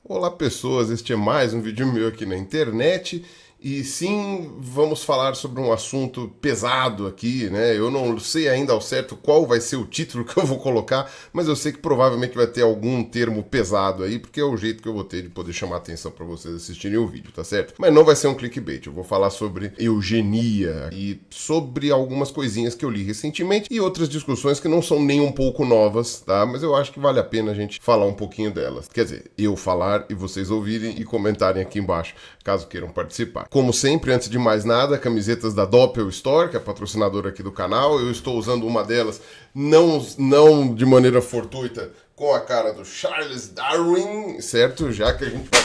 Olá pessoas, este é mais um vídeo meu aqui na internet e sim, vamos falar sobre um assunto pesado aqui, né? Eu não sei ainda ao certo qual vai ser o título que eu vou colocar, mas eu sei que provavelmente vai ter algum termo pesado aí, porque é o jeito que eu vou ter de poder chamar a atenção para vocês assistirem o vídeo, tá certo? Mas não vai ser um clickbait, eu vou falar sobre eugenia e sobre algumas coisinhas que eu li recentemente e outras discussões que não são nem um pouco novas, tá? Mas eu acho que vale a pena a gente falar um pouquinho delas. Quer dizer, eu falar e vocês ouvirem e comentarem aqui embaixo, caso queiram participar. Como sempre, antes de mais nada, camisetas da Doppel Store, que é patrocinadora aqui do canal. Eu estou usando uma delas, não de maneira fortuita, com a cara do Charles Darwin, certo? Já que a gente vai...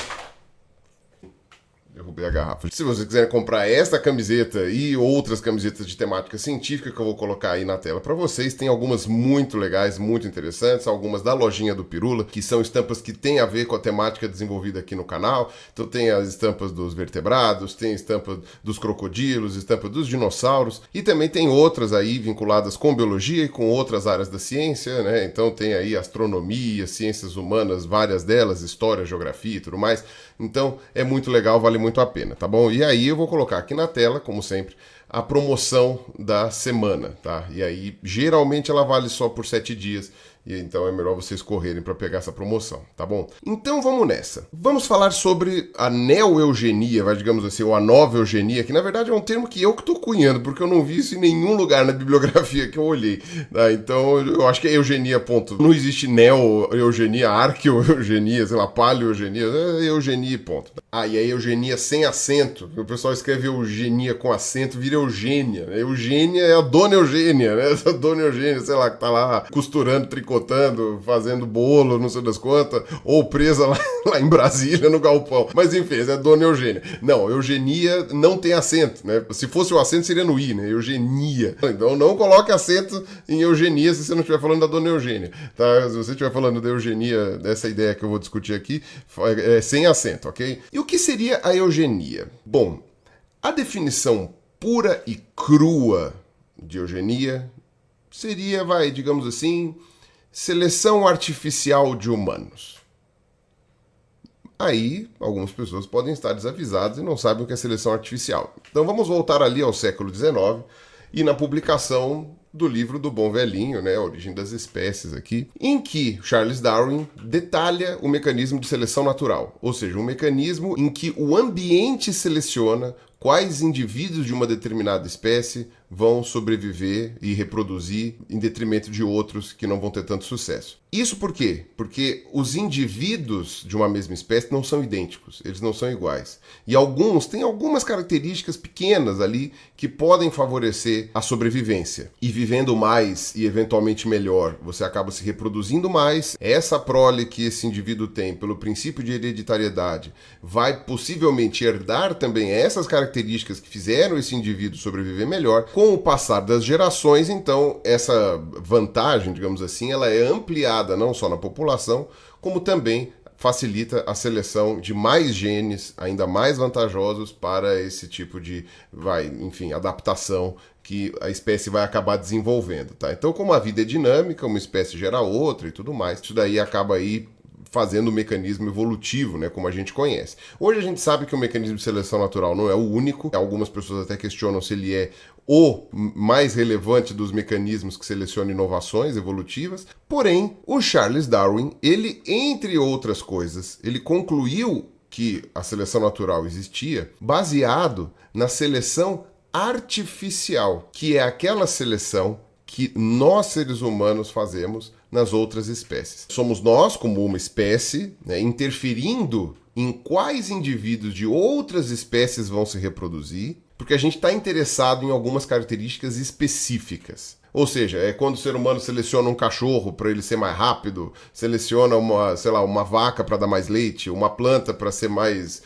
Derrubei a garrafa. Se vocês quiserem comprar esta camiseta e outras camisetas de temática científica que eu vou colocar aí na tela para vocês, tem algumas muito legais, muito interessantes, algumas da lojinha do Pirula, que são estampas que têm a ver com a temática desenvolvida aqui no canal. Então tem as estampas dos vertebrados, tem estampa dos crocodilos, estampa dos dinossauros e também tem outras aí vinculadas com biologia e com outras áreas da ciência, né? Então tem aí astronomia, ciências humanas, várias delas, história, geografia e tudo mais. Então é muito legal, vale muito a pena, tá bom? E aí eu vou colocar aqui na tela, como sempre, a promoção da semana, tá? E aí geralmente ela vale só por 7 dias. E então é melhor vocês correrem para pegar essa promoção, tá bom? Então vamos nessa. Vamos falar sobre a neo-eugenia, digamos assim, ou a nova eugenia, que na verdade é um termo que eu que estou cunhando, porque eu não vi isso em nenhum lugar na bibliografia que eu olhei. Tá? Então eu acho que é eugenia, ponto. Não existe neo-eugenia, arqueo-eugenia, sei lá, paleo-eugenia, é eugenia, ponto. Ah, e aí eugenia sem acento. O pessoal escreve eugenia com acento, vira Eugênia. Eugênia é a dona Eugênia, né? A dona Eugênia, sei lá, que tá lá costurando, tricotando, fazendo bolo, não sei das quantas, ou presa lá em Brasília, no galpão. Mas enfim, é Dona Eugênia. Não, eugenia não tem acento, né? Se fosse o acento, seria no I, né? Eugenia. Então não coloque acento em eugenia se você não estiver falando da Dona Eugênia, tá? Se você estiver falando da eugenia, dessa ideia que eu vou discutir aqui, é sem acento, ok? E o que seria a eugenia? Bom, a definição pura e crua de eugenia seria, digamos assim, seleção artificial de humanos. Aí, algumas pessoas podem estar desavisadas e não sabem o que é seleção artificial. Então vamos voltar ali ao século XIX e na publicação do livro do Bom Velhinho, né, A Origem das Espécies aqui, em que Charles Darwin detalha o mecanismo de seleção natural, ou seja, um mecanismo em que o ambiente seleciona quais indivíduos de uma determinada espécie vão sobreviver e reproduzir em detrimento de outros que não vão ter tanto sucesso. Isso por quê? Porque os indivíduos de uma mesma espécie não são idênticos, eles não são iguais. E alguns têm algumas características pequenas ali que podem favorecer a sobrevivência. E vivendo mais e eventualmente melhor, você acaba se reproduzindo mais. Essa prole que esse indivíduo tem, pelo princípio de hereditariedade, vai possivelmente herdar também essas características que fizeram esse indivíduo sobreviver melhor. Com o passar das gerações, então, essa vantagem, digamos assim, ela é ampliada não só na população, como também facilita a seleção de mais genes ainda mais vantajosos para esse tipo de, adaptação que a espécie vai acabar desenvolvendo, tá? Então, como a vida é dinâmica, uma espécie gera outra e tudo mais, isso daí acaba aí fazendo o mecanismo evolutivo, né, como a gente conhece. Hoje a gente sabe que o mecanismo de seleção natural não é o único, algumas pessoas até questionam se ele é o mais relevante dos mecanismos que selecionam inovações evolutivas, porém, o Charles Darwin, ele, entre outras coisas, ele concluiu que a seleção natural existia baseado na seleção artificial, que é aquela seleção que nós, seres humanos, fazemos nas outras espécies. Somos nós, como uma espécie, né, interferindo em quais indivíduos de outras espécies vão se reproduzir, porque a gente está interessado em algumas características específicas. Ou seja, é quando o ser humano seleciona um cachorro para ele ser mais rápido, seleciona uma vaca para dar mais leite, uma planta para ser mais,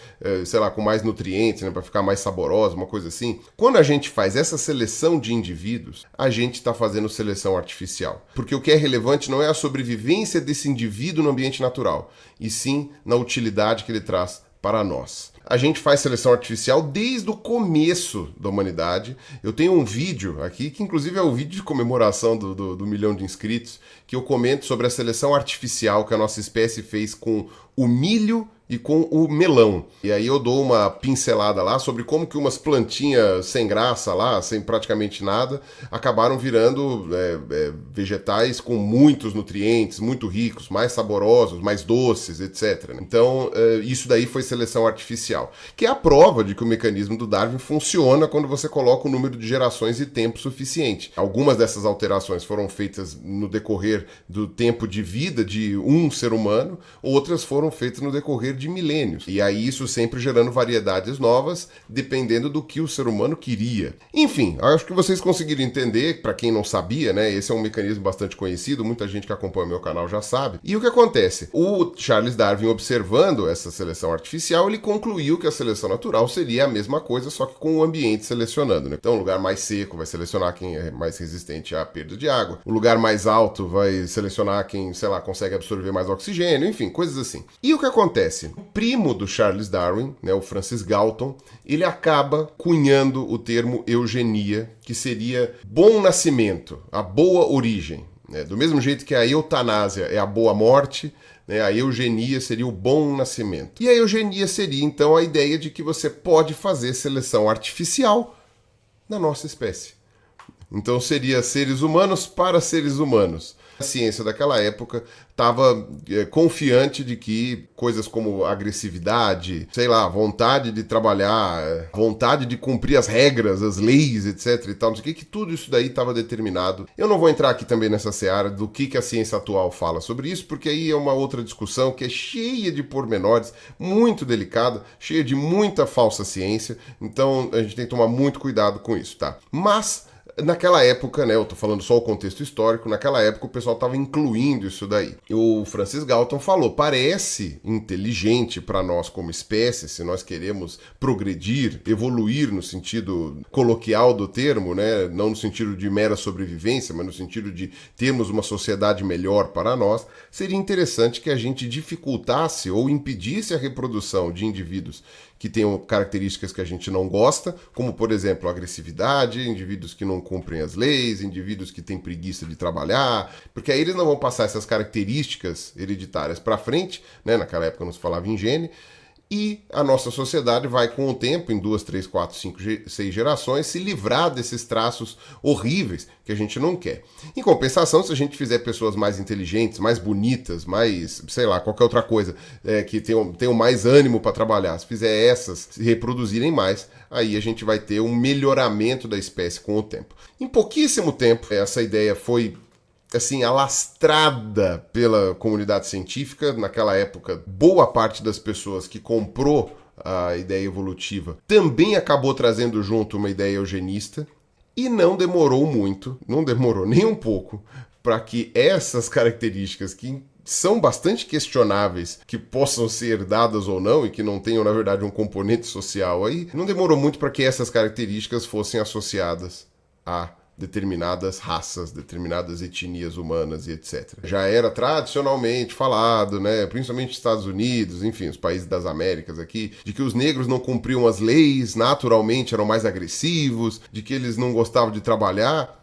com mais nutrientes, né, para ficar mais saborosa, uma coisa assim. Quando a gente faz essa seleção de indivíduos, a gente está fazendo seleção artificial. Porque o que é relevante não é a sobrevivência desse indivíduo no ambiente natural, e sim na utilidade que ele traz para nós. A gente faz seleção artificial desde o começo da humanidade. Eu tenho um vídeo aqui, que inclusive é o vídeo de comemoração do 1 milhão de inscritos, que eu comento sobre a seleção artificial que a nossa espécie fez com o milho e com o melão. E aí eu dou uma pincelada lá sobre como que umas plantinhas sem graça lá, sem praticamente nada, acabaram virando vegetais com muitos nutrientes, muito ricos, mais saborosos, mais doces, etc. Então, isso daí foi seleção artificial, que é a prova de que o mecanismo do Darwin funciona quando você coloca o número de gerações e tempo suficiente. Algumas dessas alterações foram feitas no decorrer do tempo de vida de um ser humano, outras foram feitas no decorrer de milênios. E aí isso sempre gerando variedades novas, dependendo do que o ser humano queria. Enfim, acho que vocês conseguiram entender, para quem não sabia, né? Esse é um mecanismo bastante conhecido, muita gente que acompanha o meu canal já sabe. E o que acontece? O Charles Darwin, observando essa seleção artificial, ele concluiu que a seleção natural seria a mesma coisa, só que com o ambiente selecionando, né? Então, o lugar mais seco vai selecionar quem é mais resistente à perda de água. O lugar mais alto vai selecionar quem, sei lá, consegue absorver mais oxigênio, enfim, coisas assim. E o que acontece? O primo do Charles Darwin, né, o Francis Galton, ele acaba cunhando o termo eugenia, que seria bom nascimento, a boa origem. Né? Do mesmo jeito que a eutanásia é a boa morte, né, a eugenia seria o bom nascimento. E a eugenia seria, então, a ideia de que você pode fazer seleção artificial na nossa espécie. Então seria seres humanos para seres humanos. A ciência daquela época estava confiante de que coisas como agressividade, sei lá, vontade de trabalhar, vontade de cumprir as regras, as leis, etc e tal, não sei o que tudo isso daí estava determinado. Eu não vou entrar aqui também nessa seara do que a ciência atual fala sobre isso, porque aí é uma outra discussão que é cheia de pormenores, muito delicada, cheia de muita falsa ciência, então a gente tem que tomar muito cuidado com isso, tá? Mas naquela época, né, eu tô falando só o contexto histórico, naquela época o pessoal estava incluindo isso daí. E o Francis Galton falou, parece inteligente para nós como espécie, se nós queremos progredir, evoluir no sentido coloquial do termo, né, não no sentido de mera sobrevivência, mas no sentido de termos uma sociedade melhor para nós, seria interessante que a gente dificultasse ou impedisse a reprodução de indivíduos que tenham características que a gente não gosta, como, por exemplo, agressividade, indivíduos que não cumprem as leis, indivíduos que têm preguiça de trabalhar, porque aí eles não vão passar essas características hereditárias para frente, né? Naquela época não se falava em gene, e a nossa sociedade vai, com o tempo, em 2, 3, 4, 5, 6 gerações, se livrar desses traços horríveis que a gente não quer. Em compensação, se a gente fizer pessoas mais inteligentes, mais bonitas, mais, sei lá, qualquer outra coisa, que tenham mais ânimo para trabalhar, se fizer essas se reproduzirem mais, aí a gente vai ter um melhoramento da espécie com o tempo. Em pouquíssimo tempo, essa ideia foi assim, alastrada pela comunidade científica. Naquela época, boa parte das pessoas que comprou a ideia evolutiva também acabou trazendo junto uma ideia eugenista, e não demorou muito, não demorou nem um pouco, para que essas características que são bastante questionáveis, que possam ser dadas ou não, e que não tenham, na verdade, um componente social aí, não demorou muito para que essas características fossem associadas a determinadas raças, determinadas etnias humanas e etc. Já era tradicionalmente falado, né, principalmente nos Estados Unidos, enfim, os países das Américas aqui, de que os negros não cumpriam as leis, naturalmente eram mais agressivos, de que eles não gostavam de trabalhar.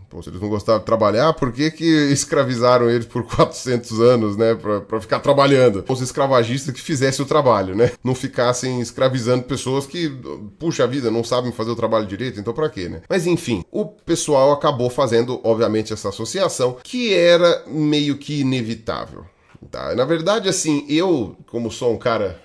Pô, se eles não gostavam de trabalhar, por que escravizaram eles por 400 anos, né? Pra ficar trabalhando? Os escravagistas que fizessem o trabalho, né? Não ficassem escravizando pessoas que, puxa vida, não sabem fazer o trabalho direito, então pra quê, né? Mas enfim, o pessoal acabou fazendo, obviamente, essa associação, que era meio que inevitável. Tá? Na verdade, assim, eu, como sou um cara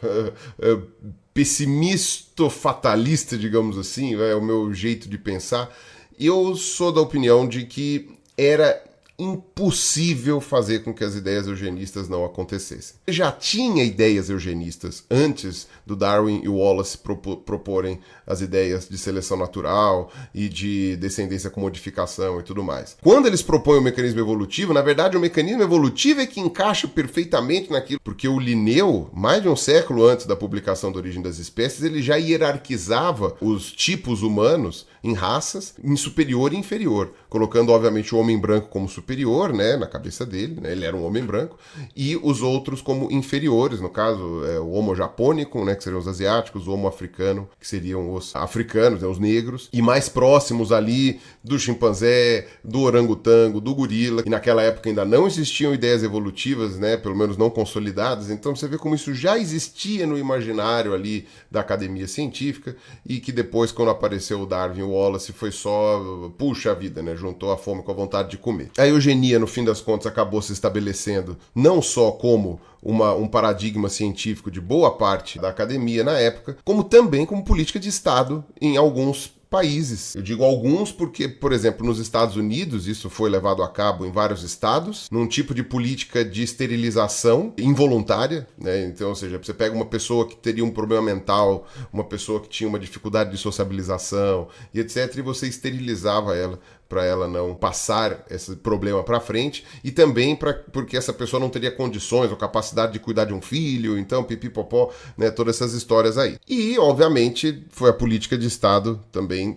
pessimista, fatalista, digamos assim, é o meu jeito de pensar, eu sou da opinião de que era impossível fazer com que as ideias eugenistas não acontecessem. Já tinha ideias eugenistas antes do Darwin e Wallace proporem as ideias de seleção natural e de descendência com modificação e tudo mais. Quando eles propõem o mecanismo evolutivo, na verdade o mecanismo evolutivo é que encaixa perfeitamente naquilo, porque o Linneu, mais de um século antes da publicação da Origem das Espécies, ele já hierarquizava os tipos humanos em raças, em superior e inferior. colocando obviamente o homem branco como superior, né, na cabeça dele, né, ele era um homem branco, e os outros como inferiores, no caso, o Homo japônico, né, que seriam os asiáticos, o Homo africano, que seriam os africanos, né, os negros, e mais próximos ali do chimpanzé, do orangotango, do gorila, e naquela época ainda não existiam ideias evolutivas, né, pelo menos não consolidadas, então você vê como isso já existia no imaginário ali da academia científica, e que depois, quando apareceu o Darwin e o Wallace, foi só, puxa vida, né, juntou a fome com a vontade de comer. A eugenia, no fim das contas, acabou se estabelecendo não só como um paradigma científico de boa parte da academia na época, como também como política de Estado em alguns países. Eu digo alguns porque, por exemplo, nos Estados Unidos, isso foi levado a cabo em vários estados, num tipo de política de esterilização involuntária, né? Então, ou seja, você pega uma pessoa que teria um problema mental, uma pessoa que tinha uma dificuldade de sociabilização e etc, e você esterilizava ela para ela não passar esse problema para frente, e também porque essa pessoa não teria condições ou capacidade de cuidar de um filho, então pipipopó, né, todas essas histórias aí. E, obviamente, foi a política de Estado também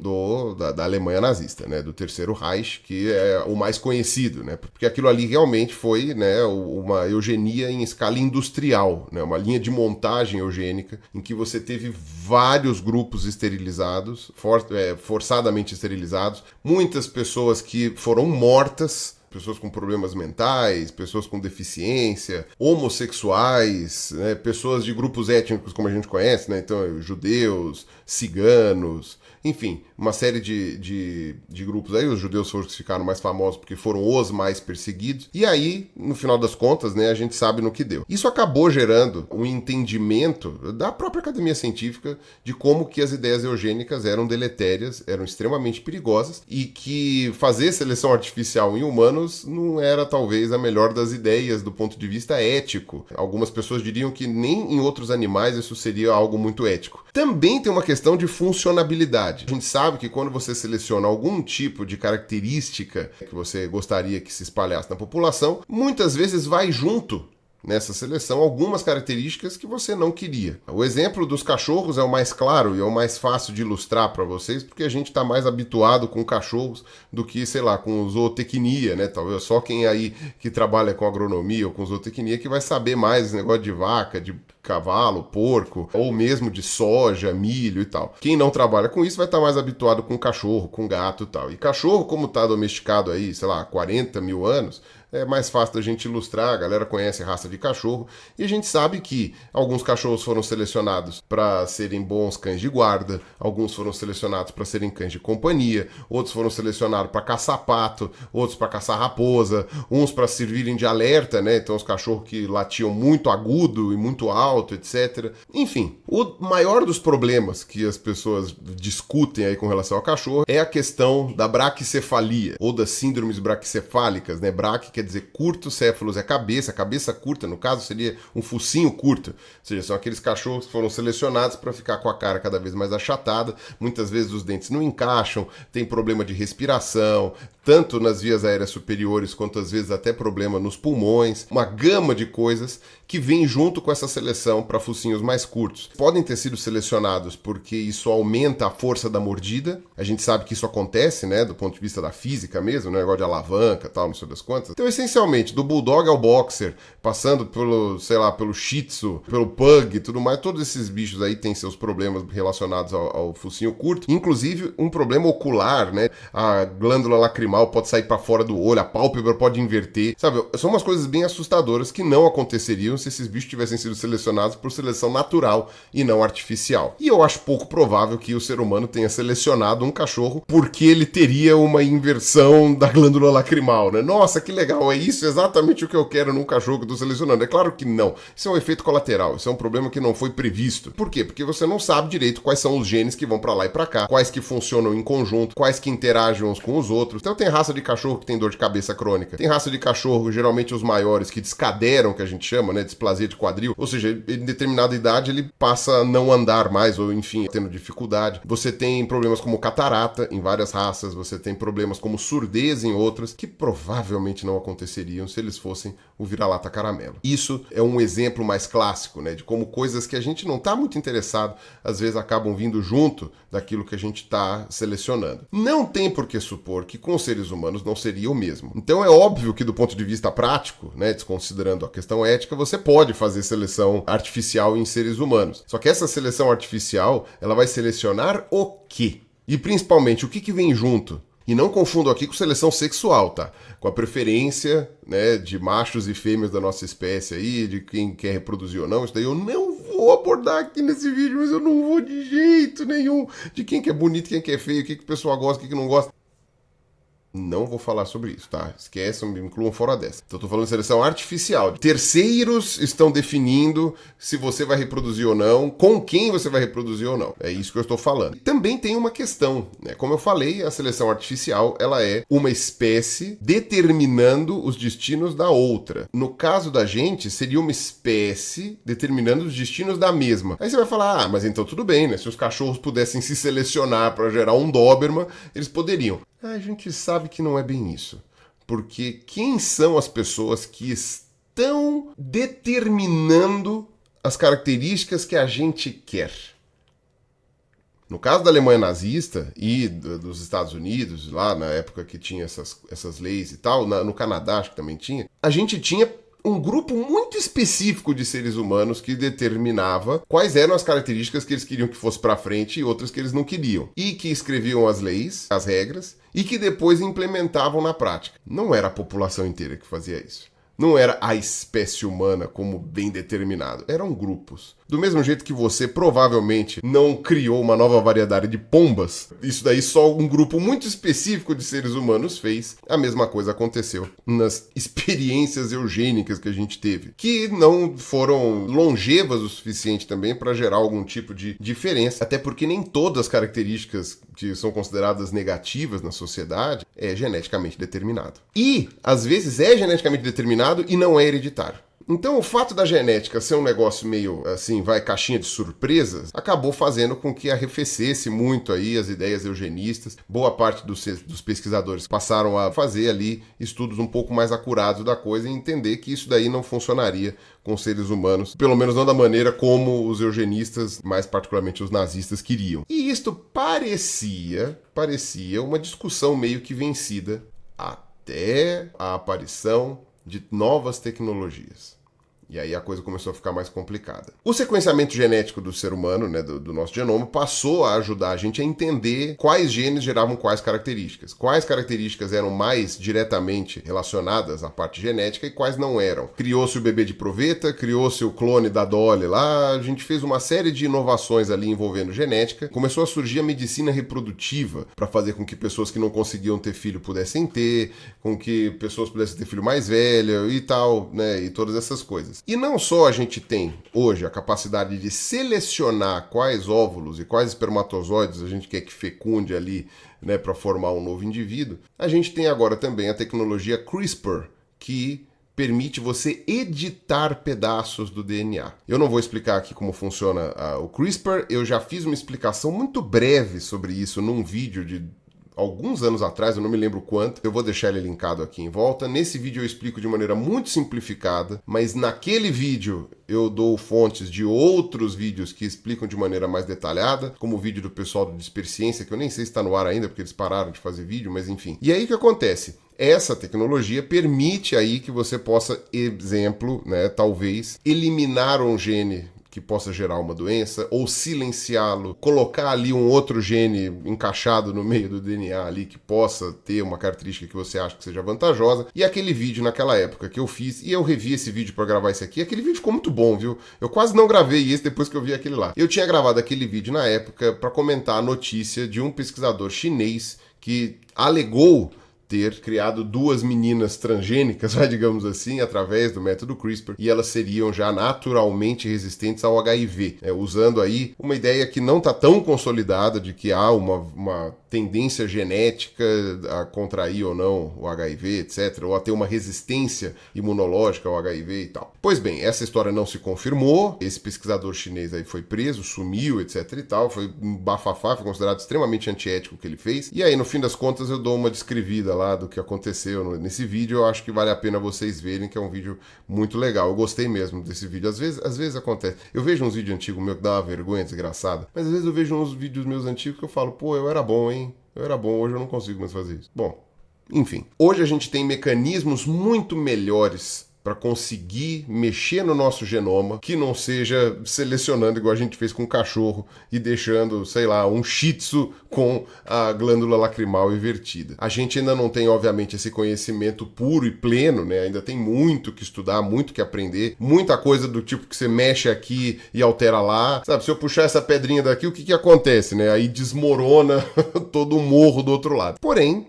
da Alemanha nazista, né, do Terceiro Reich, que é o mais conhecido, né, porque aquilo ali realmente foi, né, uma eugenia em escala industrial, né, uma linha de montagem eugênica em que você teve vários grupos esterilizados, forçadamente esterilizados, muitas pessoas que foram mortas, pessoas com problemas mentais, pessoas com deficiência, homossexuais, né, pessoas de grupos étnicos como a gente conhece, né, então judeus, ciganos, enfim, uma série de grupos aí. Os judeus foram os que ficaram mais famosos porque foram os mais perseguidos. E aí, no final das contas, né, a gente sabe no que deu. Isso acabou gerando um entendimento da própria academia científica de como que as ideias eugênicas eram deletérias, eram extremamente perigosas, e que fazer seleção artificial em humanos não era talvez a melhor das ideias do ponto de vista ético. Algumas pessoas diriam que nem em outros animais isso seria algo muito ético. Também tem uma questão de funcionabilidade. A gente sabe que quando você seleciona algum tipo de característica que você gostaria que se espalhasse na população, muitas vezes vai junto nessa seleção algumas características que você não queria. O exemplo dos cachorros é o mais claro e é o mais fácil de ilustrar para vocês, porque a gente está mais habituado com cachorros do que, sei lá, com zootecnia, né? Talvez só quem aí que trabalha com agronomia ou com zootecnia que vai saber mais esse negócio de vaca, de cavalo, porco, ou mesmo de soja, milho e tal. Quem não trabalha com isso vai estar mais habituado com cachorro, com gato e tal. E cachorro, como está domesticado aí, sei lá, há 40 mil anos, é mais fácil da gente ilustrar, a galera conhece a raça de cachorro, e a gente sabe que alguns cachorros foram selecionados para serem bons cães de guarda, alguns foram selecionados para serem cães de companhia, outros foram selecionados para caçar pato, outros para caçar raposa, uns para servirem de alerta, né? Então os cachorros que latiam muito agudo e muito alto, etc. Enfim, o maior dos problemas que as pessoas discutem aí com relação ao cachorro é a questão da braquicefalia, ou das síndromes braquicefálicas, né? Braque quer dizer curto, céfalos é cabeça curta, no caso seria um focinho curto, ou seja, são aqueles cachorros que foram selecionados para ficar com a cara cada vez mais achatada, muitas vezes os dentes não encaixam, tem problema de respiração, tanto nas vias aéreas superiores quanto às vezes até problema nos pulmões, uma gama de coisas que vem junto com essa seleção para focinhos mais curtos. Podem ter sido selecionados porque isso aumenta a força da mordida, a gente sabe que isso acontece, né, do ponto de vista da física mesmo, né, negócio de alavanca, tal, não sei das quantas. Então, essencialmente, do bulldog ao boxer, passando pelo, sei lá, pelo shih tzu, pelo pug e tudo mais, todos esses bichos aí têm seus problemas relacionados ao focinho curto, inclusive um problema ocular, né, a glândula lacrimal pode sair para fora do olho, a pálpebra pode inverter, sabe, são umas coisas bem assustadoras que não aconteceriam se esses bichos tivessem sido selecionados por seleção natural e não artificial. E eu acho pouco provável que o ser humano tenha selecionado um cachorro porque ele teria uma inversão da glândula lacrimal, né? Nossa, que legal, é isso exatamente o que eu quero num cachorro que eu tô selecionando. É claro que não. Isso é um efeito colateral, isso é um problema que não foi previsto. Por quê? Porque você não sabe direito quais são os genes que vão pra lá e pra cá, quais que funcionam em conjunto, quais que interagem uns com os outros. Então tem raça de cachorro que tem dor de cabeça crônica, tem raça de cachorro, geralmente os maiores, que descaderam, que a gente chama, né, displasia de quadril, ou seja, em determinada idade ele passa a não andar mais, ou enfim, tendo dificuldade. Você tem problemas como catarata em várias raças, você tem problemas como surdez em outras, que provavelmente não aconteceriam se eles fossem o vira-lata caramelo. Isso é um exemplo mais clássico, né, de como coisas que a gente não está muito interessado, às vezes acabam vindo junto daquilo que a gente está selecionando. Não tem por que supor que com seres humanos não seria o mesmo. Então é óbvio que do ponto de vista prático, né, desconsiderando a questão ética, você pode fazer seleção artificial em seres humanos. Só que essa seleção artificial, ela vai selecionar o quê? E principalmente, o que vem junto? E não confundo aqui com seleção sexual, tá? Com a preferência, né, de machos e fêmeas da nossa espécie aí, de quem quer reproduzir ou não. Isso daí eu não vou abordar aqui nesse vídeo, mas eu não vou de jeito nenhum. De quem que é bonito, quem que é feio, o que o pessoal gosta, o que não gosta. Não vou falar sobre isso, tá? Esqueçam, me incluam fora dessa. Então, eu tô falando de seleção artificial. Terceiros estão definindo se você vai reproduzir ou não, com quem você vai reproduzir ou não. É isso que eu estou falando. E também tem uma questão, né? Como eu falei, a seleção artificial, ela é uma espécie determinando os destinos da outra. No caso da gente, seria uma espécie determinando os destinos da mesma. Aí você vai falar, mas então tudo bem, né? Se os cachorros pudessem se selecionar para gerar um Doberman, eles poderiam. A gente sabe que não é bem isso. Porque quem são as pessoas que estão determinando as características que a gente quer? No caso da Alemanha nazista e dos Estados Unidos, lá na época que tinha essas leis e tal, no Canadá acho que também tinha, a gente tinha um grupo muito específico de seres humanos que determinava quais eram as características que eles queriam que fosse para frente e outras que eles não queriam. E que escreviam as leis, as regras, e que depois implementavam na prática. Não era a população inteira que fazia isso. Não era a espécie humana como bem determinado. Eram grupos. Do mesmo jeito que você provavelmente não criou uma nova variedade de pombas, isso daí só um grupo muito específico de seres humanos fez. A mesma coisa aconteceu nas experiências eugênicas que a gente teve, que não foram longevas o suficiente também para gerar algum tipo de diferença, até porque nem todas as características que são consideradas negativas na sociedade é geneticamente determinado. E, às vezes, é geneticamente determinado e não é hereditário. Então, o fato da genética ser um negócio meio, assim, caixinha de surpresas, acabou fazendo com que arrefecesse muito aí as ideias eugenistas. Boa parte dos pesquisadores passaram a fazer ali estudos um pouco mais acurados da coisa e entender que isso daí não funcionaria com seres humanos, pelo menos não da maneira como os eugenistas, mais particularmente os nazistas, queriam. E isto parecia uma discussão meio que vencida até a aparição de novas tecnologias. E aí a coisa começou a ficar mais complicada. O sequenciamento genético do ser humano, né, do nosso genoma, passou a ajudar a gente a entender quais genes geravam quais características eram mais diretamente relacionadas à parte genética e quais não eram. Criou-se o bebê de proveta, criou-se o clone da Dolly lá, a gente fez uma série de inovações ali envolvendo genética. Começou a surgir a medicina reprodutiva para fazer com que pessoas que não conseguiam ter filho pudessem ter, com que pessoas pudessem ter filho mais velho e tal, né, e todas essas coisas. E não só a gente tem hoje a capacidade de selecionar quais óvulos e quais espermatozoides a gente quer que fecunde ali, né, para formar um novo indivíduo, a gente tem agora também a tecnologia CRISPR, que permite você editar pedaços do DNA. Eu não vou explicar aqui como funciona o CRISPR, eu já fiz uma explicação muito breve sobre isso num vídeo de alguns anos atrás, eu não me lembro quanto, eu vou deixar ele linkado aqui em volta. Nesse vídeo eu explico de maneira muito simplificada, mas naquele vídeo eu dou fontes de outros vídeos que explicam de maneira mais detalhada, como o vídeo do pessoal do Disperciência, que eu nem sei se está no ar ainda, porque eles pararam de fazer vídeo, mas enfim. E aí o que acontece? Essa tecnologia permite aí que você possa, exemplo, né, talvez, eliminar um gene que possa gerar uma doença, ou silenciá-lo, colocar ali um outro gene encaixado no meio do DNA ali que possa ter uma característica que você acha que seja vantajosa. E aquele vídeo naquela época que eu fiz, e eu revi esse vídeo para gravar esse aqui, aquele vídeo ficou muito bom, viu? Eu quase não gravei esse depois que eu vi aquele lá. Eu tinha gravado aquele vídeo na época para comentar a notícia de um pesquisador chinês que alegou ter criado duas meninas transgênicas, digamos assim, através do método CRISPR, e elas seriam já naturalmente resistentes ao HIV, usando aí uma ideia que não está tão consolidada de que há uma tendência genética a contrair ou não o HIV, etc., ou a ter uma resistência imunológica ao HIV e tal. Pois bem, essa história não se confirmou, esse pesquisador chinês aí foi preso, sumiu, etc. e tal, foi um bafafá, foi considerado extremamente antiético o que ele fez, e aí no fim das contas eu dou uma descrevida lá do que aconteceu nesse vídeo. Eu acho que vale a pena vocês verem, que é um vídeo muito legal. Eu gostei mesmo desse vídeo. Às vezes acontece. Eu vejo uns vídeos antigos meus que dá uma vergonha desgraçada, mas às vezes eu vejo uns vídeos meus antigos que eu falo, pô, eu era bom, hein? Eu era bom, hoje eu não consigo mais fazer isso. Bom, Enfim, hoje a gente tem mecanismos muito melhores para conseguir mexer no nosso genoma, que não seja selecionando igual a gente fez com o cachorro e deixando, sei lá, um shih tzu com a glândula lacrimal invertida. A gente ainda não tem, obviamente, esse conhecimento puro e pleno, né? Ainda tem muito que estudar, muito que aprender, muita coisa do tipo que você mexe aqui e altera lá. Sabe, se eu puxar essa pedrinha daqui, o que acontece, né? Aí desmorona todo o morro do outro lado. Porém,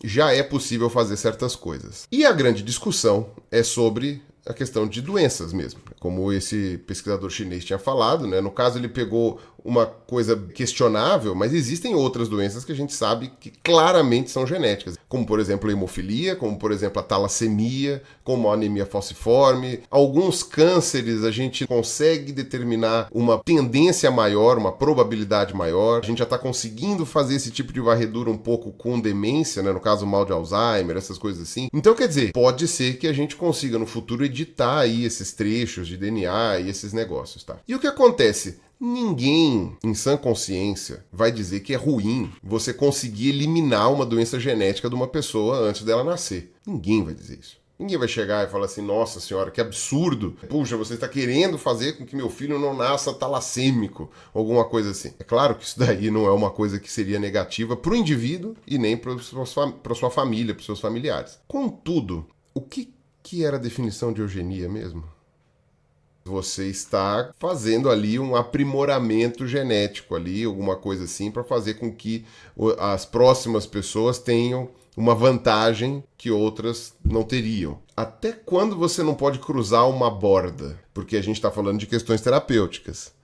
já é possível fazer certas coisas. E a grande discussão é sobre a questão de doenças mesmo. Como esse pesquisador chinês tinha falado, né? No caso ele pegou uma coisa questionável, mas existem outras doenças que a gente sabe que claramente são genéticas, como por exemplo a hemofilia, como por exemplo a talassemia, como a anemia falciforme. Alguns cânceres a gente consegue determinar uma tendência maior, uma probabilidade maior. A gente já está conseguindo fazer esse tipo de varredura um pouco com demência, né? No caso o mal de Alzheimer, essas coisas assim. Então quer dizer, pode ser que a gente consiga no futuro editar aí esses trechos de DNA e esses negócios, tá? E o que acontece? Ninguém, em sã consciência, vai dizer que é ruim você conseguir eliminar uma doença genética de uma pessoa antes dela nascer. Ninguém vai dizer isso. Ninguém vai chegar e falar assim, nossa senhora, que absurdo. Puxa, você está querendo fazer com que meu filho não nasça talassêmico, alguma coisa assim. É claro que isso daí não é uma coisa que seria negativa para o indivíduo e nem para sua família, para os seus familiares. Contudo, o que era a definição de eugenia mesmo? Você está fazendo ali um aprimoramento genético ali, alguma coisa assim, para fazer com que as próximas pessoas tenham uma vantagem que outras não teriam. Até quando você não pode cruzar uma borda? Porque a gente está falando de questões terapêuticas.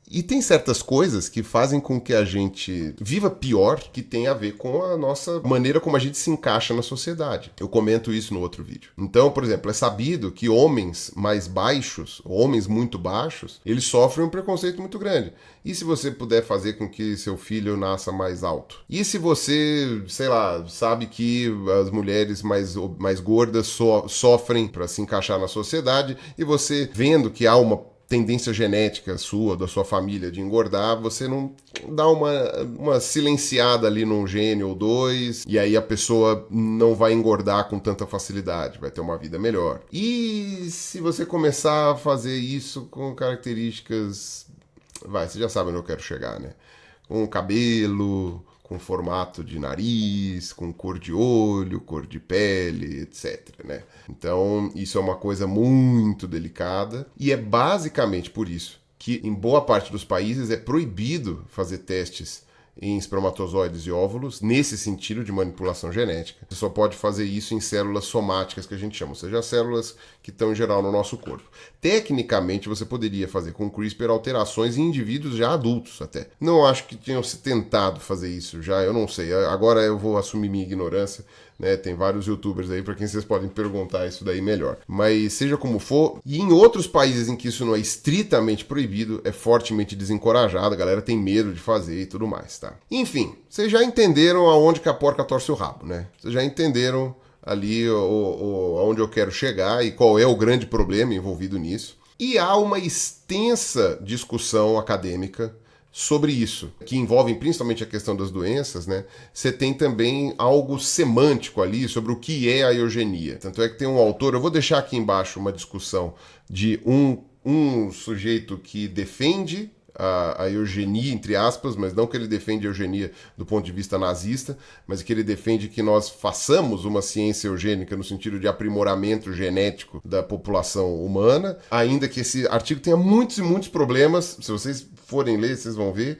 E tem certas coisas que fazem com que a gente viva pior, que tem a ver com a nossa maneira como a gente se encaixa na sociedade. Eu comento isso no outro vídeo. Então, por exemplo, é sabido que homens mais baixos, homens muito baixos, eles sofrem um preconceito muito grande. E se você puder fazer com que seu filho nasça mais alto? E se você, sei lá, sabe que as mulheres mais gordas sofrem para se encaixar na sociedade e você vendo que há uma tendência genética sua, da sua família, de engordar, você não dá uma silenciada ali num gene ou dois, e aí a pessoa não vai engordar com tanta facilidade, vai ter uma vida melhor. E se você começar a fazer isso com características... você já sabe onde eu quero chegar, né? Com cabelo, com formato de nariz, com cor de olho, cor de pele, etc, né? Então, isso é uma coisa muito delicada e é basicamente por isso que em boa parte dos países é proibido fazer testes em espermatozoides e óvulos, nesse sentido de manipulação genética. Você só pode fazer isso em células somáticas, que a gente chama, ou seja, células que estão em geral no nosso corpo. Tecnicamente, você poderia fazer com CRISPR alterações em indivíduos já adultos até. Não acho que tenham se tentado fazer isso já, eu não sei. Agora eu vou assumir minha ignorância, né? Tem vários youtubers aí para quem vocês podem perguntar isso daí melhor. Mas seja como for, e em outros países em que isso não é estritamente proibido, é fortemente desencorajado, a galera tem medo de fazer e tudo mais, tá? Enfim, vocês já entenderam aonde que a porca torce o rabo, né? Vocês já entenderam ali aonde eu quero chegar e qual é o grande problema envolvido nisso. E há uma extensa discussão acadêmica sobre isso, que envolvem principalmente a questão das doenças, né? Você tem também algo semântico ali sobre o que é a eugenia. Tanto é que tem um autor, eu vou deixar aqui embaixo uma discussão de um sujeito que defende a eugenia, entre aspas, mas não que ele defende a eugenia do ponto de vista nazista, mas que ele defende que nós façamos uma ciência eugênica no sentido de aprimoramento genético da população humana, ainda que esse artigo tenha muitos e muitos problemas. Se vocês forem ler, vocês vão ver.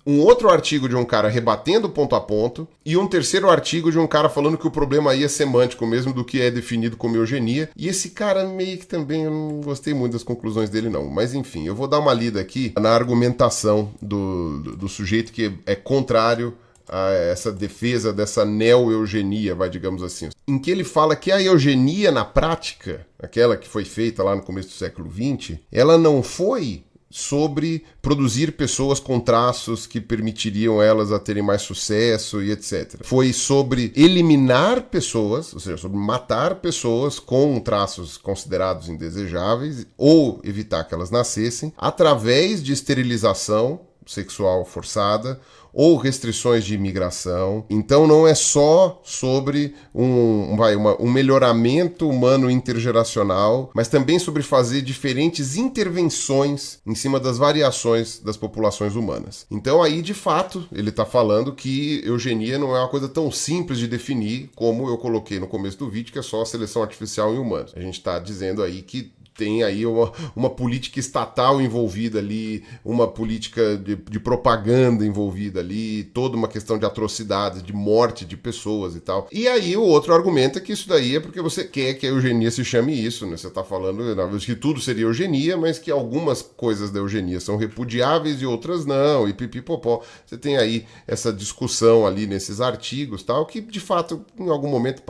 Um outro artigo de um cara rebatendo ponto a ponto e um terceiro artigo de um cara falando que o problema aí é semântico mesmo do que é definido como eugenia. E esse cara meio que também eu não gostei muito das conclusões dele não. Mas enfim, eu vou dar uma lida aqui na argumentação do sujeito que é contrário a essa defesa dessa neo-eugenia, digamos assim. Em que ele fala que a eugenia na prática, aquela que foi feita lá no começo do século XX, ela não foi sobre produzir pessoas com traços que permitiriam elas a terem mais sucesso e etc. Foi sobre eliminar pessoas, ou seja, sobre matar pessoas com traços considerados indesejáveis ou evitar que elas nascessem através de esterilização sexual forçada ou restrições de imigração. Então não é só sobre um melhoramento humano intergeracional, mas também sobre fazer diferentes intervenções em cima das variações das populações humanas. Então aí, de fato, ele está falando que eugenia não é uma coisa tão simples de definir como eu coloquei no começo do vídeo, que é só a seleção artificial em humanos. A gente está dizendo aí que tem aí uma política estatal envolvida ali, uma política de propaganda envolvida ali, toda uma questão de atrocidades, de morte de pessoas e tal. E aí o outro argumento é que isso daí é porque você quer que a eugenia se chame isso, né? Você tá falando, na verdade, que tudo seria eugenia, mas que algumas coisas da eugenia são repudiáveis e outras não, e pipipopó. Você tem aí essa discussão ali nesses artigos, tal, que de fato em algum momento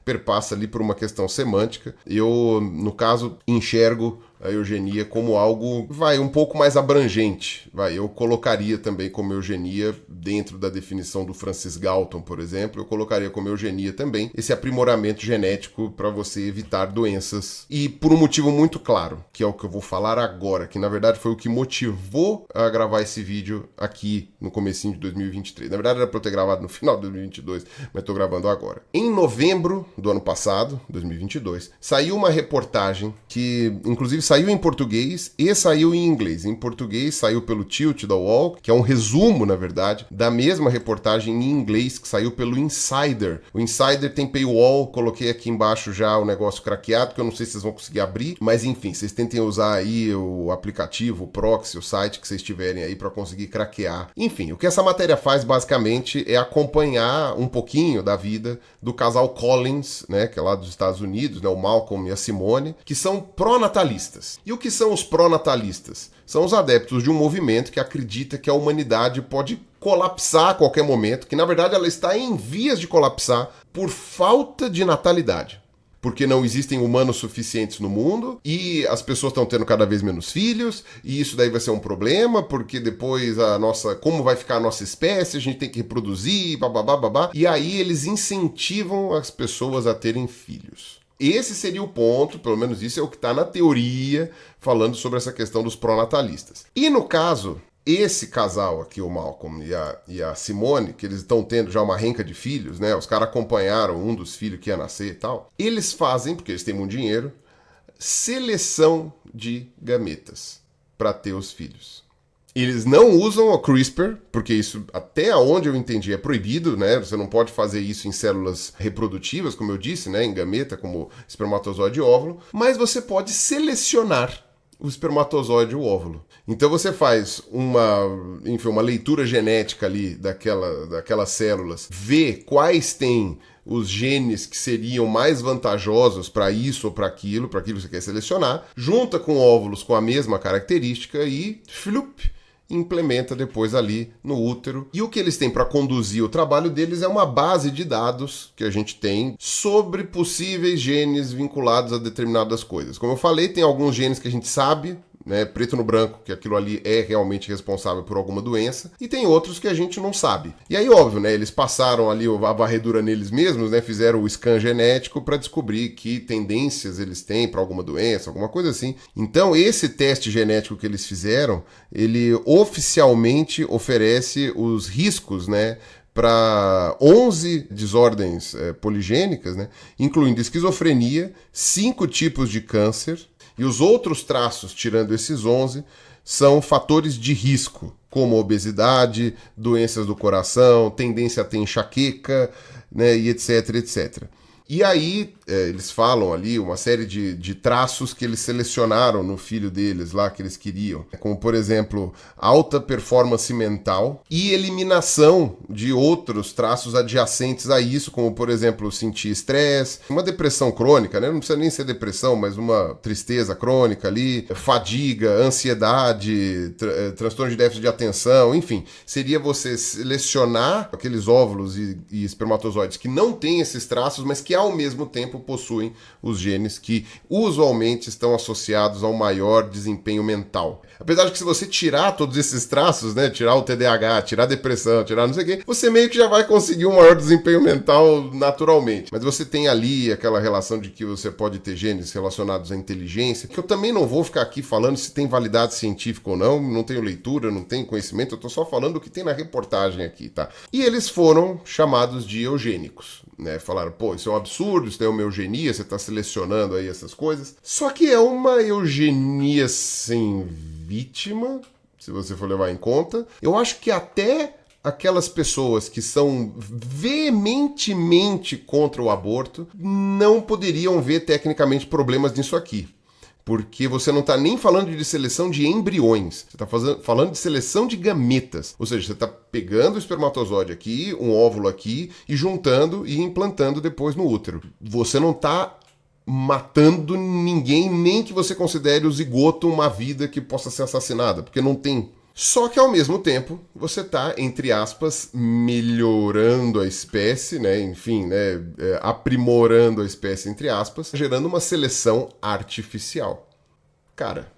perpassa ali por uma questão semântica. Eu, no caso, enxergo a eugenia como algo, um pouco mais abrangente. Eu colocaria também como eugenia, dentro da definição do Francis Galton, por exemplo, eu colocaria como eugenia também esse aprimoramento genético para você evitar doenças. E por um motivo muito claro, que é o que eu vou falar agora, que na verdade foi o que motivou a gravar esse vídeo aqui no comecinho de 2023. Na verdade era para eu ter gravado no final de 2022, mas estou gravando agora. Em novembro do ano passado, 2022, saiu uma reportagem que, inclusive, saiu em português e saiu em inglês. Em português saiu pelo Tilt da UOL, que é um resumo, na verdade, da mesma reportagem em inglês que saiu pelo Insider. O Insider tem paywall, coloquei aqui embaixo já o negócio craqueado, que eu não sei se vocês vão conseguir abrir, mas enfim, vocês tentem usar aí o aplicativo, o proxy, o site que vocês tiverem aí para conseguir craquear. Enfim, o que essa matéria faz basicamente é acompanhar um pouquinho da vida do casal Collins, né, que é lá dos Estados Unidos, né, o Malcolm e a Simone, que são pró-natalistas. E o que são os pró-natalistas? São os adeptos de um movimento que acredita que a humanidade pode colapsar a qualquer momento, que na verdade ela está em vias de colapsar por falta de natalidade. Porque não existem humanos suficientes no mundo e as pessoas estão tendo cada vez menos filhos, e isso daí vai ser um problema, porque depois como vai ficar a nossa espécie, a gente tem que reproduzir, babá. E aí eles incentivam as pessoas a terem filhos. Esse seria o ponto, pelo menos isso é o que está na teoria, falando sobre essa questão dos pró-natalistas. E no caso, esse casal aqui, o Malcolm e a Simone, que eles estão tendo já uma renca de filhos, né? Os caras acompanharam um dos filhos que ia nascer e tal. Eles fazem, porque eles têm muito dinheiro, seleção de gametas para ter os filhos. Eles não usam o CRISPR, porque isso, até onde eu entendi, é proibido, né? Você não pode fazer isso em células reprodutivas, como eu disse, né? Em gameta, como espermatozoide e óvulo. Mas você pode selecionar o espermatozoide e o óvulo. Então você faz uma leitura genética ali daquelas células, vê quais têm os genes que seriam mais vantajosos para isso ou para aquilo que você quer selecionar, junta com óvulos com a mesma característica e implementa depois ali no útero. E o que eles têm para conduzir o trabalho deles é uma base de dados que a gente tem sobre possíveis genes vinculados a determinadas coisas. Como eu falei, tem alguns genes que a gente sabe, né, preto no branco, que aquilo ali é realmente responsável por alguma doença, e tem outros que a gente não sabe. E aí, óbvio, né, eles passaram ali a varredura neles mesmos, né, fizeram o scan genético para descobrir que tendências eles têm para alguma doença, alguma coisa assim. Então, esse teste genético que eles fizeram, ele oficialmente oferece os riscos, né, para 11 desordens poligênicas, né, incluindo esquizofrenia, 5 tipos de câncer. E os outros traços, tirando esses 11, são fatores de risco, como obesidade, doenças do coração, tendência a ter enxaqueca, né, e etc, etc. E aí, eles falam ali uma série de traços que eles selecionaram no filho deles lá, que eles queriam. Como, por exemplo, alta performance mental e eliminação de outros traços adjacentes a isso, como, por exemplo, sentir estresse, uma depressão crônica, né? Não precisa nem ser depressão, mas uma tristeza crônica ali, fadiga, ansiedade, transtorno de déficit de atenção, enfim. Seria você selecionar aqueles óvulos e espermatozoides que não têm esses traços, mas que que ao mesmo tempo possuem os genes que usualmente estão associados ao maior desempenho mental. Apesar de que se você tirar todos esses traços, né, tirar o TDAH, tirar a depressão, tirar não sei o quê, você meio que já vai conseguir um maior desempenho mental naturalmente. Mas você tem ali aquela relação de que você pode ter genes relacionados à inteligência, que eu também não vou ficar aqui falando se tem validade científica ou não tenho leitura, não tenho conhecimento, eu tô só falando o que tem na reportagem aqui, tá? E eles foram chamados de eugênicos, né? Falaram, pô, isso é um absurdo, isso é uma eugenia, você tá selecionando aí essas coisas. Só que é uma eugenia sem vítima, se você for levar em conta. Eu acho que até aquelas pessoas que são veementemente contra o aborto não poderiam ver tecnicamente problemas nisso aqui. Porque você não está nem falando de seleção de embriões, você está falando de seleção de gametas. Ou seja, você está pegando o espermatozoide aqui, um óvulo aqui, e juntando e implantando depois no útero. Você não está matando ninguém, nem que você considere o zigoto uma vida que possa ser assassinada, porque não tem. Só que ao mesmo tempo você está, entre aspas, melhorando a espécie, né? Enfim, né? Aprimorando a espécie, entre aspas, gerando uma seleção artificial. Cara,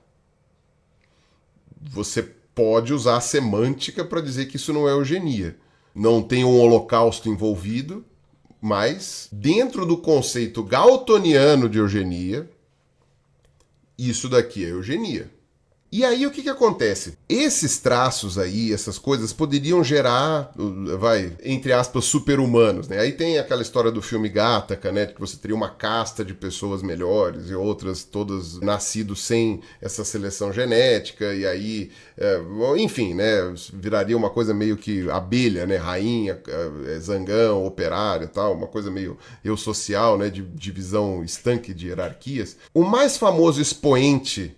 você pode usar a semântica para dizer que isso não é eugenia. Não tem um holocausto envolvido, mas dentro do conceito galtoniano de eugenia, isso daqui é eugenia. E aí o que acontece? Esses traços aí, essas coisas, poderiam gerar, entre aspas, super-humanos, né? Aí tem aquela história do filme Gattaca, né? Que você teria uma casta de pessoas melhores e outras todas nascidas sem essa seleção genética, e aí, enfim, né? Viraria uma coisa meio que abelha, né? Rainha, zangão, operário e tal, uma coisa meio social, né? De divisão estanque de hierarquias. O mais famoso expoente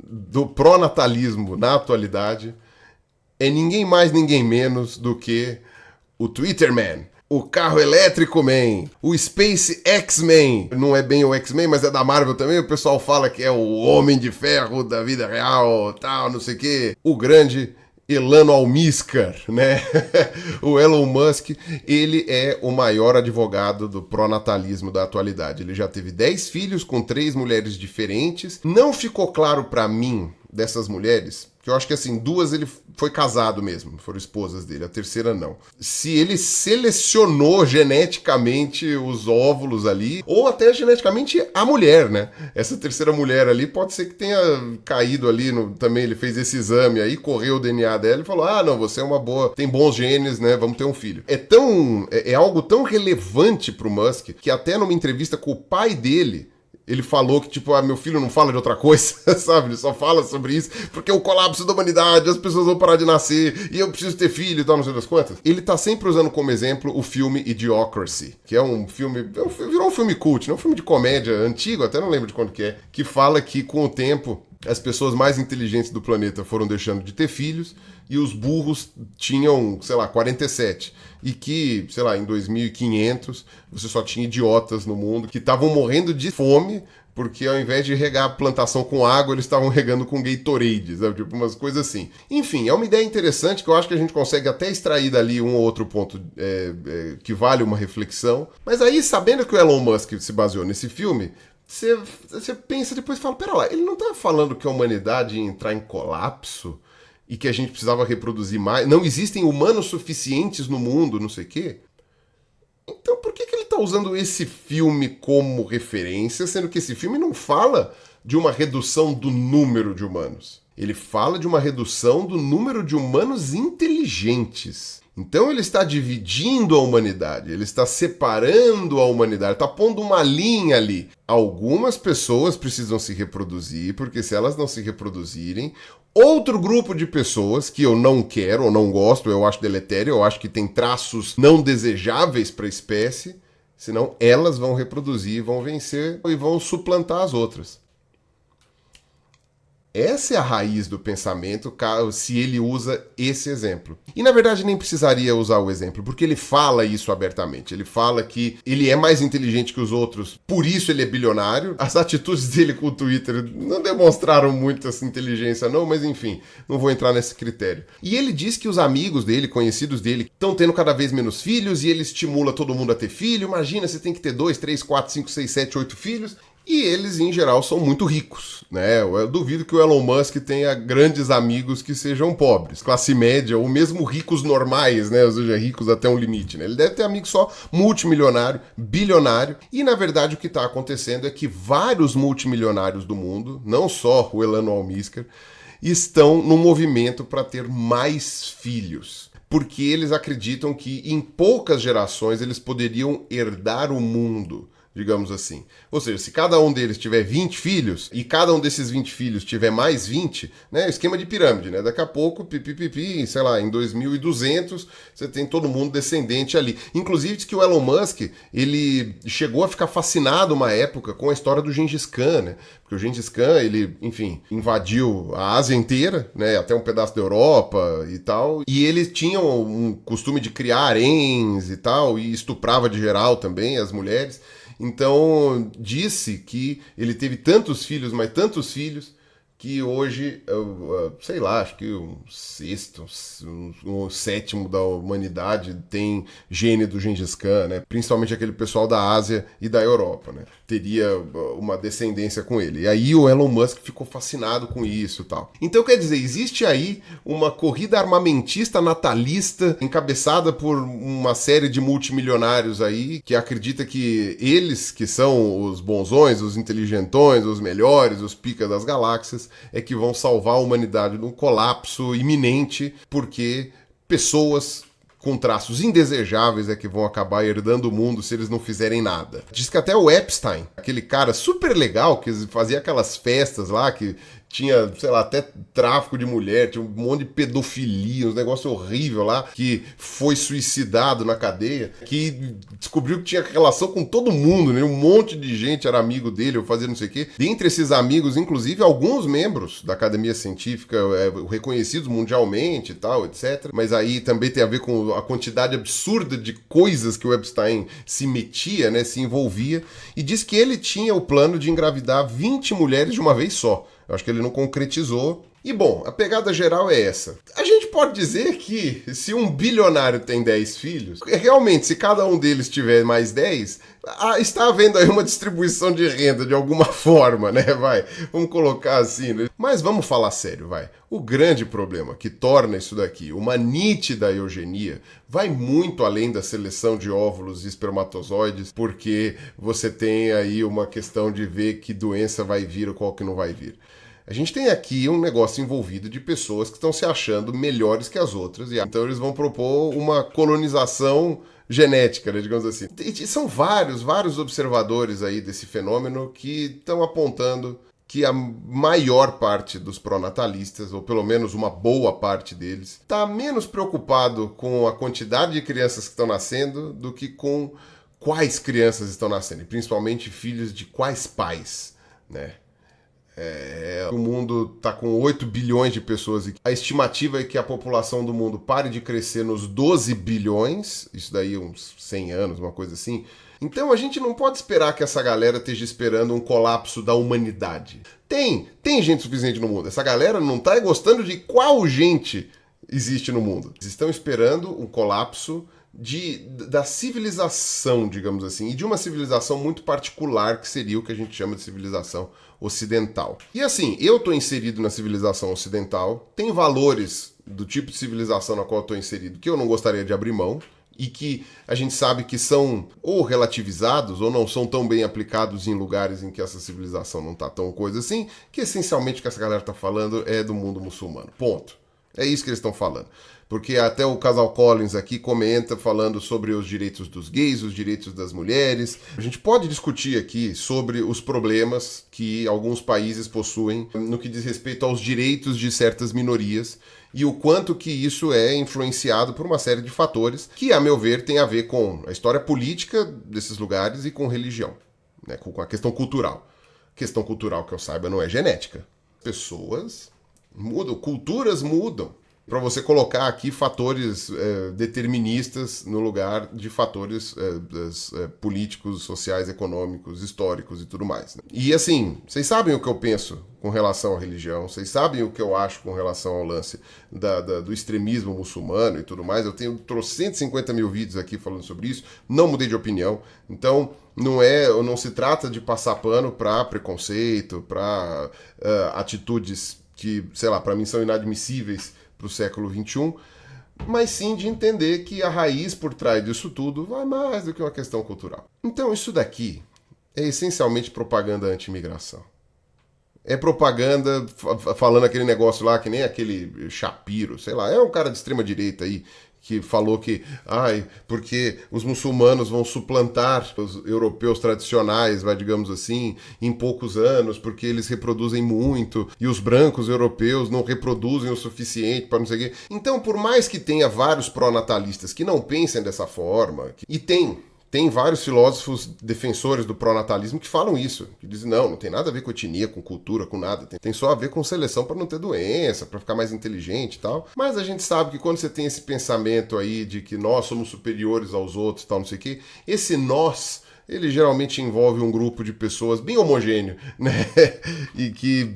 do pró-natalismo na atualidade é ninguém mais, ninguém menos do que o Twitter Man, o carro elétrico Man, o Space X-Man. Não é bem o X-Men, mas é da Marvel também. O pessoal fala que é o Homem de Ferro da vida real, tal, não sei o quê. O grande Elano Almíscar, né? O Elon Musk, ele é o maior advogado do pró-natalismo da atualidade. Ele já teve 10 filhos com 3 mulheres diferentes. Não ficou claro pra mim dessas mulheres, que eu acho que assim, 2 ele foi casado mesmo, foram esposas dele, a terceira não. Se ele selecionou geneticamente os óvulos ali, ou até geneticamente a mulher, né? Essa terceira mulher ali pode ser que tenha caído ali, também ele fez esse exame aí, correu o DNA dela e falou, não, você é uma boa, tem bons genes, né, vamos ter um filho. É algo tão relevante pro Musk, que até numa entrevista com o pai dele, ele falou que, tipo, meu filho não fala de outra coisa, sabe? Ele só fala sobre isso porque é o colapso da humanidade, as pessoas vão parar de nascer e eu preciso ter filho e tal, não sei das quantas. Ele tá sempre usando como exemplo o filme Idiocracy, que é um filme, virou um filme cult, né? Um filme de comédia antigo, até não lembro de quando que fala que com o tempo as pessoas mais inteligentes do planeta foram deixando de ter filhos e os burros tinham, sei lá, 47. E que, sei lá, em 2500 você só tinha idiotas no mundo que estavam morrendo de fome porque ao invés de regar a plantação com água, eles estavam regando com Gatorade, sabe? Tipo umas coisas assim. Enfim, é uma ideia interessante que eu acho que a gente consegue até extrair dali um ou outro ponto que vale uma reflexão. Mas aí, sabendo que o Elon Musk se baseou nesse filme, você pensa depois e fala, pera lá, ele não tá falando que a humanidade ia entrar em colapso e que a gente precisava reproduzir mais? Não existem humanos suficientes no mundo, não sei o quê? Então por que ele tá usando esse filme como referência, sendo que esse filme não fala de uma redução do número de humanos? Ele fala de uma redução do número de humanos inteligentes. Então ele está dividindo a humanidade, ele está separando a humanidade, está pondo uma linha ali. Algumas pessoas precisam se reproduzir, porque se elas não se reproduzirem, outro grupo de pessoas que eu não quero ou não gosto, eu acho deletério, eu acho que tem traços não desejáveis para a espécie, senão elas vão reproduzir, vão vencer e vão suplantar as outras. Essa é a raiz do pensamento, se ele usa esse exemplo. E na verdade nem precisaria usar o exemplo, porque ele fala isso abertamente. Ele fala que ele é mais inteligente que os outros, por isso ele é bilionário. As atitudes dele com o Twitter não demonstraram muito essa inteligência não, mas enfim, não vou entrar nesse critério. E ele diz que os amigos dele, conhecidos dele, estão tendo cada vez menos filhos e ele estimula todo mundo a ter filho. Imagina, você tem que ter 2, 3, 4, 5, 6, 7, 8 filhos. E eles, em geral, são muito ricos, né? Eu duvido que o Elon Musk tenha grandes amigos que sejam pobres, classe média, ou mesmo ricos normais, né? Ou seja, ricos até um limite, né? Ele deve ter amigos só multimilionário, bilionário. E, na verdade, o que está acontecendo é que vários multimilionários do mundo, não só o Elon Musk, estão no movimento para ter mais filhos. Porque eles acreditam que, em poucas gerações, eles poderiam herdar o mundo, digamos assim. Ou seja, se cada um deles tiver 20 filhos, e cada um desses 20 filhos tiver mais 20, né, esquema de pirâmide, né, daqui a pouco, sei lá, em 2200, você tem todo mundo descendente ali. Inclusive, diz que o Elon Musk, ele chegou a ficar fascinado uma época com a história do Gengis Khan, né, porque o Gengis Khan, ele, enfim, invadiu a Ásia inteira, né, até um pedaço da Europa e tal, e ele tinha um costume de criar haréns e tal, e estuprava de geral também as mulheres. Então, disse que ele teve tantos filhos, mas tantos filhos, que hoje, sei lá, acho que um sexto, um sétimo da humanidade tem gene do Gengis Khan, né? Principalmente aquele pessoal da Ásia e da Europa, né? Teria uma descendência com ele. E aí o Elon Musk ficou fascinado com isso e tal. Então, quer dizer, existe aí uma corrida armamentista natalista encabeçada por uma série de multimilionários aí que acredita que eles, que são os bonzões, os inteligentões, os melhores, os picas das galáxias, é que vão salvar a humanidade de um colapso iminente, porque pessoas com traços indesejáveis é que vão acabar herdando o mundo se eles não fizerem nada. Diz que até o Epstein, aquele cara super legal que fazia aquelas festas lá, que tinha, sei lá, até tráfico de mulher, tinha um monte de pedofilia, um negócio horrível lá, que foi suicidado na cadeia, que descobriu que tinha relação com todo mundo, né? Um monte de gente era amigo dele, ou fazia não sei o quê. Dentre esses amigos, inclusive, alguns membros da Academia Científica, reconhecidos mundialmente e tal, etc. Mas aí também tem a ver com a quantidade absurda de coisas que o Epstein se metia, né? Se envolvia. E diz que ele tinha o plano de engravidar 20 mulheres de uma vez só. Eu acho que ele não concretizou. E bom, a pegada geral é essa. A gente pode dizer que se um bilionário tem 10 filhos, realmente, se cada um deles tiver mais 10, está havendo aí uma distribuição de renda de alguma forma, né? Vamos colocar assim, né? Mas vamos falar sério, O grande problema que torna isso daqui uma nítida eugenia vai muito além da seleção de óvulos e espermatozoides, porque você tem aí uma questão de ver que doença vai vir ou qual que não vai vir. A gente tem aqui um negócio envolvido de pessoas que estão se achando melhores que as outras, e então eles vão propor uma colonização genética, né, digamos assim. E são vários observadores aí desse fenômeno que estão apontando que a maior parte dos pronatalistas, ou pelo menos uma boa parte deles, está menos preocupado com a quantidade de crianças que estão nascendo do que com quais crianças estão nascendo, e principalmente filhos de quais pais, né? O mundo está com 8 bilhões de pessoas e a estimativa é que a população do mundo pare de crescer nos 12 bilhões, isso daí uns 100 anos, uma coisa assim. Então a gente não pode esperar que essa galera esteja esperando um colapso da humanidade. Tem gente suficiente no mundo. Essa galera não está gostando de qual gente existe no mundo. Eles estão esperando um colapso da civilização, digamos assim, e de uma civilização muito particular, que seria o que a gente chama de civilização ocidental. E assim, eu estou inserido na civilização ocidental, tem valores do tipo de civilização na qual eu estou inserido que eu não gostaria de abrir mão, e que a gente sabe que são ou relativizados ou não são tão bem aplicados em lugares em que essa civilização não está tão coisa assim, que essencialmente o que essa galera está falando é do mundo muçulmano. Ponto. É isso que eles estão falando. Porque até o casal Collins aqui comenta falando sobre os direitos dos gays, os direitos das mulheres. A gente pode discutir aqui sobre os problemas que alguns países possuem no que diz respeito aos direitos de certas minorias e o quanto que isso é influenciado por uma série de fatores que, a meu ver, tem a ver com a história política desses lugares e com religião, né? Com a questão cultural. Questão cultural, que eu saiba, não é genética. Pessoas mudam, culturas mudam. Para você colocar aqui fatores deterministas no lugar de fatores políticos, sociais, econômicos, históricos e tudo mais. Né? E assim, vocês sabem o que eu penso com relação à religião, vocês sabem o que eu acho com relação ao lance do extremismo muçulmano e tudo mais. Eu tenho 150 mil vídeos aqui falando sobre isso, não mudei de opinião. Então, não se trata de passar pano para preconceito, para atitudes que, sei lá, para mim são inadmissíveis para o século XXI, mas sim de entender que a raiz por trás disso tudo vai mais do que uma questão cultural. Então isso daqui é essencialmente propaganda anti-imigração. É propaganda falando aquele negócio lá, que nem aquele Shapiro, sei lá, é um cara de extrema direita aí, que falou que, porque os muçulmanos vão suplantar os europeus tradicionais, digamos assim, em poucos anos, porque eles reproduzem muito, e os brancos europeus não reproduzem o suficiente para não sei o quê. Então, por mais que tenha vários pró-natalistas que não pensem dessa forma, e tem vários filósofos defensores do pronatalismo que falam isso, que dizem, não tem nada a ver com etnia, com cultura, com nada, tem só a ver com seleção para não ter doença, para ficar mais inteligente e tal. Mas a gente sabe que quando você tem esse pensamento aí de que nós somos superiores aos outros, tal, não sei o quê, esse nós, ele geralmente envolve um grupo de pessoas bem homogêneo, né? E que,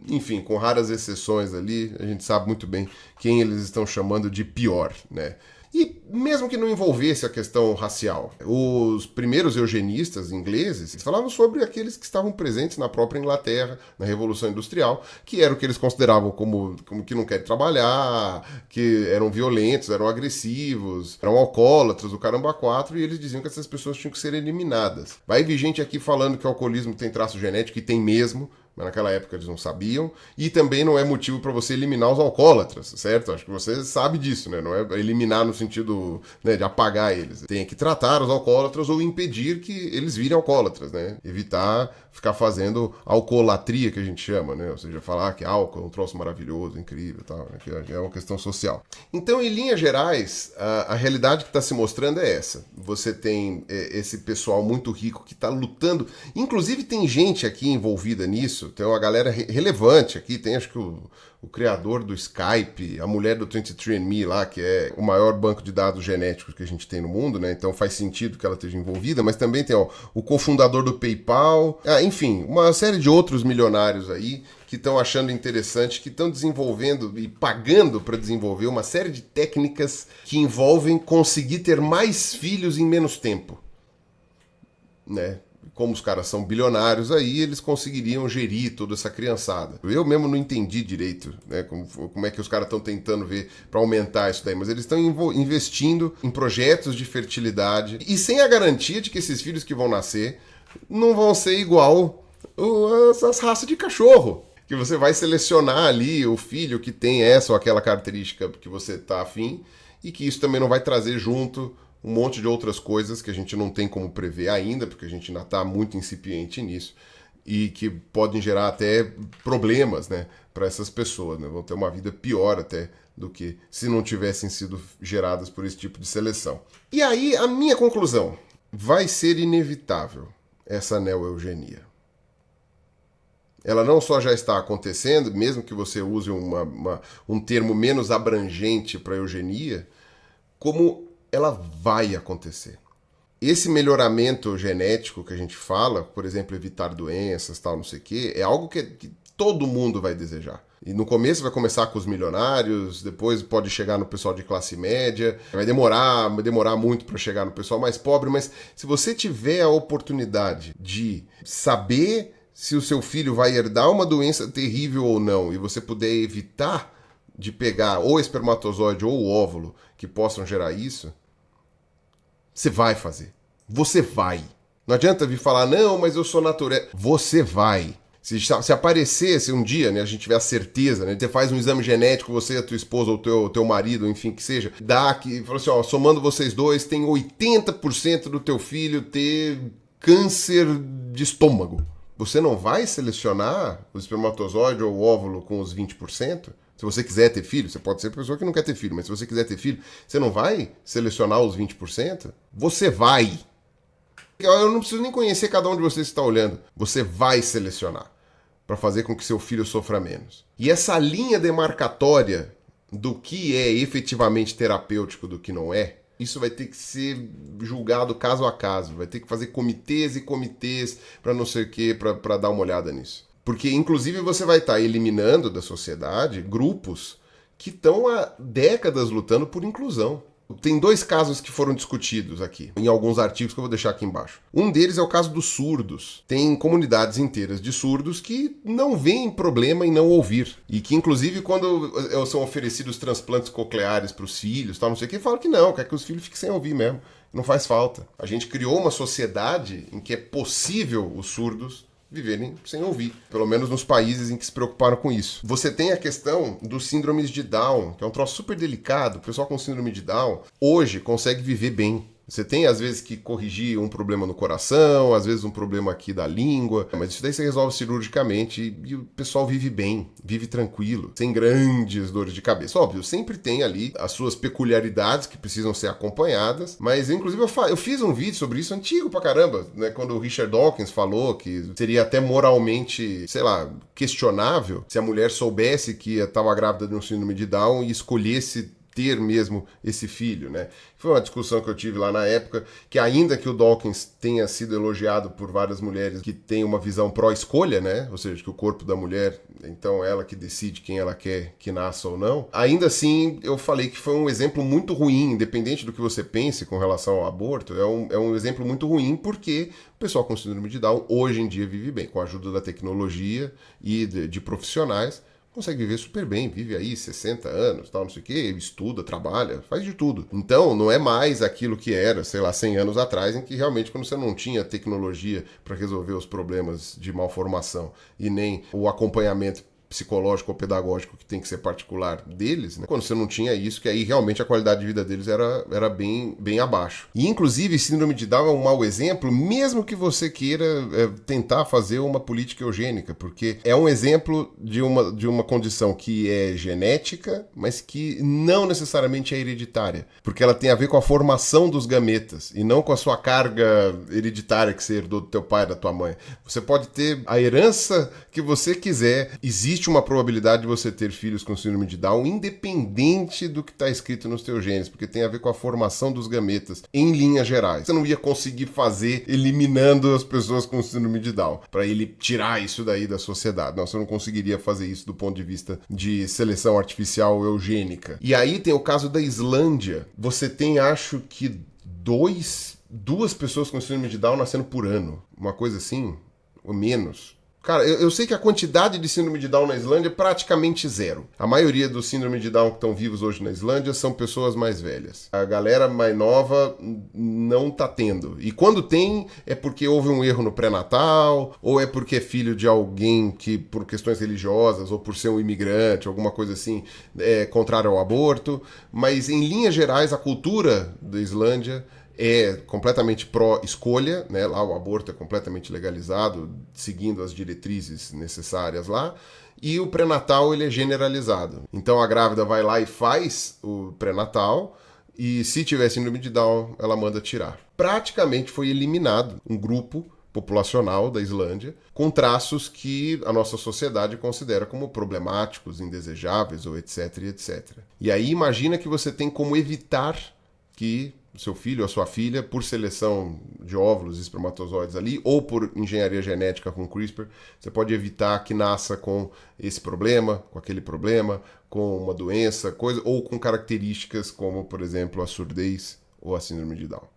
enfim, com raras exceções ali, a gente sabe muito bem quem eles estão chamando de pior, né? E mesmo que não envolvesse a questão racial, os primeiros eugenistas ingleses falavam sobre aqueles que estavam presentes na própria Inglaterra, na Revolução Industrial, que era o que eles consideravam como que não querem trabalhar, que eram violentos, eram agressivos, eram alcoólatras, o caramba quatro, e eles diziam que essas pessoas tinham que ser eliminadas. Vai vir gente aqui falando que o alcoolismo tem traço genético, e tem mesmo, mas naquela época eles não sabiam, e também não é motivo para você eliminar os alcoólatras, certo? Acho que você sabe disso, né? Não é eliminar no sentido, né, de apagar eles. Tem que tratar os alcoólatras ou impedir que eles virem alcoólatras, né? Evitar ficar fazendo alcoolatria, que a gente chama, né? Ou seja, falar que álcool é um troço maravilhoso, incrível e tal, né? Que é uma questão social. Então, em linhas gerais, a realidade que está se mostrando é essa. Você tem esse pessoal muito rico que está lutando, inclusive tem gente aqui envolvida nisso, tem uma galera relevante aqui, tem acho que o criador do Skype, a mulher do 23andMe lá, que é o maior banco de dados genéticos que a gente tem no mundo, né? Então faz sentido que ela esteja envolvida, mas também tem o cofundador do PayPal, enfim, uma série de outros milionários aí que estão achando interessante, que estão desenvolvendo e pagando para desenvolver uma série de técnicas que envolvem conseguir ter mais filhos em menos tempo, né? Como os caras são bilionários aí, eles conseguiriam gerir toda essa criançada. Eu mesmo não entendi direito, né, como é que os caras estão tentando ver para aumentar isso daí, mas eles estão investindo em projetos de fertilidade e sem a garantia de que esses filhos que vão nascer não vão ser igual as raças de cachorro. Que você vai selecionar ali o filho que tem essa ou aquela característica que você está afim e que isso também não vai trazer junto um monte de outras coisas que a gente não tem como prever ainda, porque a gente ainda está muito incipiente nisso, e que podem gerar até problemas, né, para essas pessoas, né? Vão ter uma vida pior até do que se não tivessem sido geradas por esse tipo de seleção. E aí, a minha conclusão, vai ser inevitável essa neoeugenia. Ela não só já está acontecendo, mesmo que você use um termo menos abrangente para eugenia, como ela vai acontecer. Esse melhoramento genético que a gente fala, por exemplo, evitar doenças, tal, não sei o quê, é algo que todo mundo vai desejar. E no começo vai começar com os milionários, depois pode chegar no pessoal de classe média, vai demorar muito para chegar no pessoal mais pobre, mas se você tiver a oportunidade de saber se o seu filho vai herdar uma doença terrível ou não, e você puder evitar de pegar ou o espermatozoide ou o óvulo que possam gerar isso, você vai fazer. Você vai. Não adianta vir falar, não, mas eu sou natureza. Você vai. Se aparecer, se um dia, né, a gente tiver a certeza, né, você faz um exame genético, você, a tua esposa ou teu marido, enfim, que seja, dá aqui, fala assim, somando vocês dois, tem 80% do teu filho ter câncer de estômago. Você não vai selecionar o espermatozoide ou o óvulo com os 20%? Se você quiser ter filho, você pode ser pessoa que não quer ter filho, mas se você quiser ter filho, você não vai selecionar os 20%? Você vai. Eu não preciso nem conhecer cada um de vocês que está olhando. Você vai selecionar. para fazer com que seu filho sofra menos. E essa linha demarcatória do que é efetivamente terapêutico do que não é, isso vai ter que ser julgado caso a caso, vai ter que fazer comitês e comitês para não sei o que, para dar uma olhada nisso. Porque, inclusive, você vai estar eliminando da sociedade grupos que estão há décadas lutando por inclusão. Tem 2 casos que foram discutidos aqui, em alguns artigos que eu vou deixar aqui embaixo. Um deles é o caso dos surdos. Tem comunidades inteiras de surdos que não veem problema em não ouvir. E que, inclusive, quando são oferecidos transplantes cocleares para os filhos, tal, não sei o que, falam que não, quer que os filhos fiquem sem ouvir mesmo. Não faz falta. A gente criou uma sociedade em que é possível os surdos viverem sem ouvir, pelo menos nos países em que se preocuparam com isso. Você tem a questão dos síndromes de Down, que é um troço super delicado. O pessoal com síndrome de Down hoje consegue viver bem. Você tem, às vezes, que corrigir um problema no coração, às vezes um problema aqui da língua, mas isso daí você resolve cirurgicamente e o pessoal vive bem, vive tranquilo, sem grandes dores de cabeça. Óbvio, sempre tem ali as suas peculiaridades que precisam ser acompanhadas, mas, inclusive, eu fiz um vídeo sobre isso antigo pra caramba, né, quando o Richard Dawkins falou que seria até moralmente, sei lá, questionável se a mulher soubesse que estava grávida de um síndrome de Down e escolhesse ter mesmo esse filho, né? Foi uma discussão que eu tive lá na época, que ainda que o Dawkins tenha sido elogiado por várias mulheres que têm uma visão pró-escolha, né? Ou seja, que o corpo da mulher, então ela que decide quem ela quer que nasça ou não. Ainda assim, eu falei que foi um exemplo muito ruim, independente do que você pense com relação ao aborto, é um exemplo muito ruim porque o pessoal com síndrome de Down hoje em dia vive bem, com a ajuda da tecnologia e de profissionais, consegue viver super bem, vive aí 60 anos, tal, não sei o quê, estuda, trabalha, faz de tudo. Então, não é mais aquilo que era, sei lá, 100 anos atrás, em que realmente quando você não tinha tecnologia para resolver os problemas de malformação e nem o acompanhamento psicológico ou pedagógico que tem que ser particular deles, né? Quando você não tinha isso, que aí realmente a qualidade de vida deles era bem abaixo. E, inclusive, síndrome de Down é um mau exemplo, mesmo que você queira tentar fazer uma política eugênica, porque é um exemplo de uma condição que é genética, mas que não necessariamente é hereditária, porque ela tem a ver com a formação dos gametas e não com a sua carga hereditária que você herdou do teu pai e da tua mãe. Você pode ter a herança que você quiser, existe uma probabilidade de você ter filhos com síndrome de Down, independente do que está escrito nos teus genes, porque tem a ver com a formação dos gametas, em linhas gerais. Você não ia conseguir fazer eliminando as pessoas com síndrome de Down, para ele tirar isso daí da sociedade. Não, você não conseguiria fazer isso do ponto de vista de seleção artificial eugênica. E aí tem o caso da Islândia. Você tem, acho que, duas pessoas com síndrome de Down nascendo por ano. Uma coisa assim, ou menos. Cara, eu sei que a quantidade de síndrome de Down na Islândia é praticamente zero. A maioria dos síndrome de Down que estão vivos hoje na Islândia são pessoas mais velhas. A galera mais nova não tá tendo. E quando tem, é porque houve um erro no pré-natal, ou é porque é filho de alguém que, por questões religiosas, ou por ser um imigrante, alguma coisa assim, é contrário ao aborto. Mas, em linhas gerais, a cultura da Islândia é completamente pró-escolha, né? Lá o aborto é completamente legalizado, seguindo as diretrizes necessárias lá, e o pré-natal ele é generalizado. Então a grávida vai lá e faz o pré-natal, e se tiver síndrome de Down, ela manda tirar. Praticamente foi eliminado um grupo populacional da Islândia com traços que a nossa sociedade considera como problemáticos, indesejáveis, ou etc, etc. E aí imagina que você tem como evitar que o seu filho ou a sua filha, por seleção de óvulos e espermatozoides ali, ou por engenharia genética com CRISPR, você pode evitar que nasça com esse problema, com aquele problema, com uma doença, coisa, ou com características como, por exemplo, a surdez ou a síndrome de Down.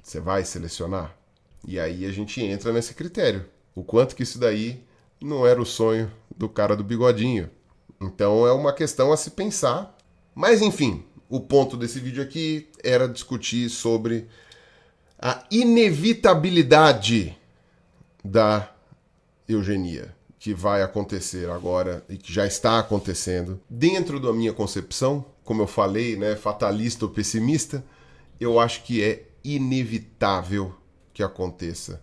Você vai selecionar? E aí a gente entra nesse critério. O quanto que isso daí não era o sonho do cara do bigodinho. Então é uma questão a se pensar. Mas enfim, o ponto desse vídeo aqui era discutir sobre a inevitabilidade da eugenia que vai acontecer agora e que já está acontecendo. Dentro da minha concepção, como eu falei, né, fatalista ou pessimista, eu acho que é inevitável que aconteça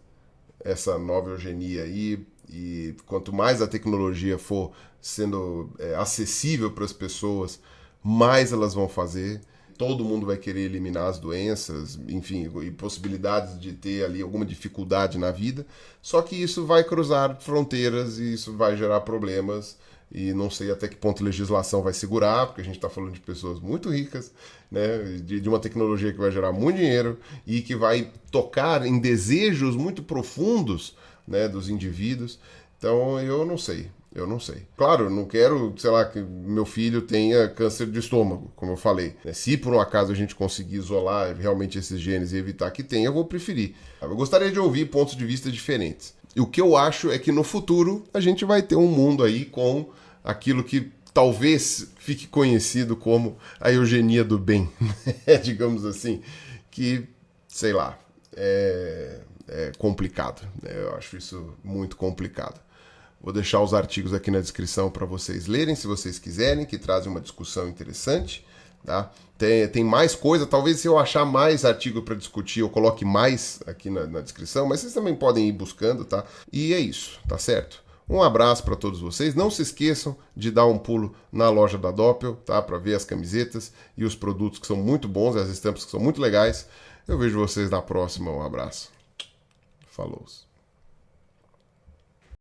essa nova eugenia aí. E quanto mais a tecnologia for sendo acessível para as pessoas, mais elas vão fazer. todo mundo vai querer eliminar as doenças, enfim, e possibilidades de ter ali alguma dificuldade na vida, só que isso vai cruzar fronteiras e isso vai gerar problemas, e não sei até que ponto a legislação vai segurar, porque a gente está falando de pessoas muito ricas, né, de uma tecnologia que vai gerar muito dinheiro e que vai tocar em desejos muito profundos, né, dos indivíduos. Então eu não sei. Claro, eu não quero, sei lá, que meu filho tenha câncer de estômago, como eu falei. Se por um acaso a gente conseguir isolar realmente esses genes e evitar que tenha, eu vou preferir. Eu gostaria de ouvir pontos de vista diferentes. E o que eu acho é que no futuro a gente vai ter um mundo aí com aquilo que talvez fique conhecido como a eugenia do bem, digamos assim, que, sei lá, é complicado. Eu acho isso muito complicado. Vou deixar os artigos aqui na descrição para vocês lerem, se vocês quiserem, que trazem uma discussão interessante. Tá? Tem mais coisa, talvez se eu achar mais artigo para discutir, eu coloque mais aqui na descrição, mas vocês também podem ir buscando, tá? E é isso, tá certo? Um abraço para todos vocês. Não se esqueçam de dar um pulo na loja da Doppel, tá? Para ver as camisetas e os produtos que são muito bons, as estampas que são muito legais. Eu vejo vocês na próxima. Um abraço. Falou.